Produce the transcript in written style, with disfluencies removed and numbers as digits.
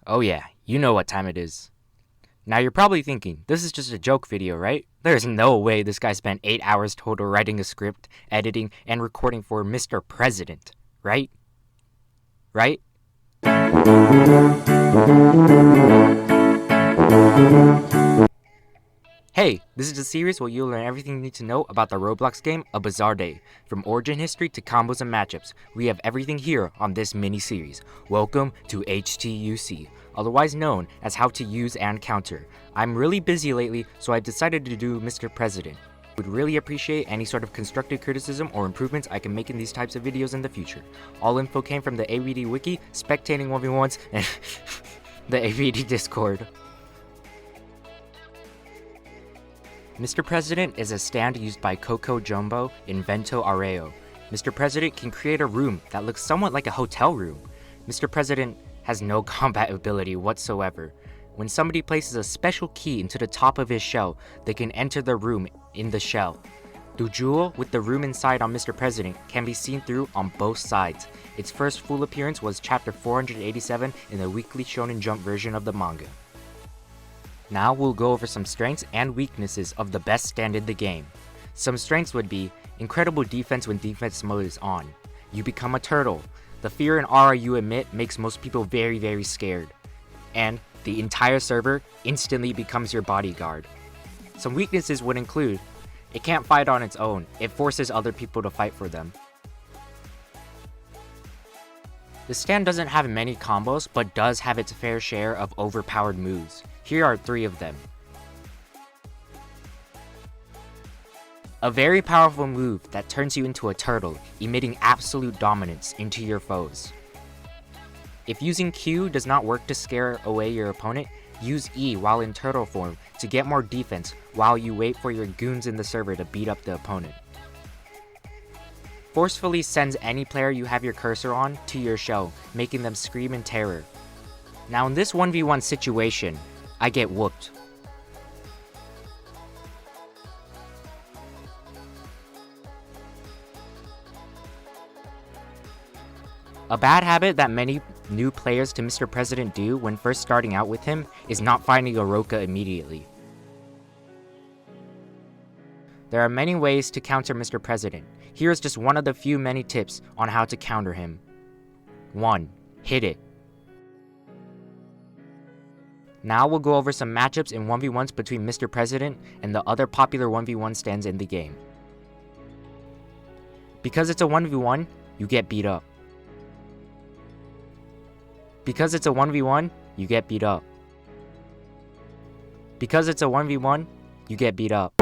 Oh yeah, you know what time it is. Now you're probably thinking, this is just a joke video, right? There's no way this guy spent 8 hours total writing a script, editing, and recording for Mr. President, right? Right? Hey, this is a series where you'll learn everything you need to know about the Roblox game, ABizarreDay. From origin history to combos and matchups, we have everything here on this mini-series. Welcome to HTUC, otherwise known as How to Use and Counter. I'm really busy lately, so I decided to do Mr. President. Would really appreciate any sort of constructive criticism or improvements I can make in these types of videos in the future. All info came from the ABD Wiki, spectating 1v1s, and the ABD Discord. Mr. President is a stand used by Coco Jumbo in Vento Arreo. Mr. President can create a room that looks somewhat like a hotel room. Mr. President has no combat ability whatsoever. When somebody places a special key into the top of his shell, they can enter the room in the shell. The jewel with the room inside on Mr. President can be seen through on both sides. Its first full appearance was chapter 487 in the Weekly Shonen Jump version of the manga. Now we'll go over some strengths and weaknesses of the best stand in the game. Some strengths would be incredible defense when defense mode is on. You become a turtle. The fear and aura you emit makes most people very scared. And the entire server instantly becomes your bodyguard. Some weaknesses would include, it can't fight on its own, it forces other people to fight for them. The stand doesn't have many combos, but does have its fair share of overpowered moves. Here are 3 of them. A very powerful move that turns you into a turtle, emitting absolute dominance into your foes. If using Q does not work to scare away your opponent, use E while in turtle form to get more defense while you wait for your goons in the server to beat up the opponent. Forcefully sends any player you have your cursor on to your shell, making them scream in terror. Now in this 1v1 situation, I get whooped. A bad habit that many new players to Mr. President do when first starting out with him is not finding a Roka immediately. There are many ways to counter Mr. President. Here is just one of the few many tips on how to counter him. 1. Hit it. Now we'll go over some matchups in 1v1s between Mr. President and the other popular 1v1 stands in the game. Because it's a 1v1, you get beat up. Because it's a 1v1, you get beat up. Because it's a 1v1, you get beat up.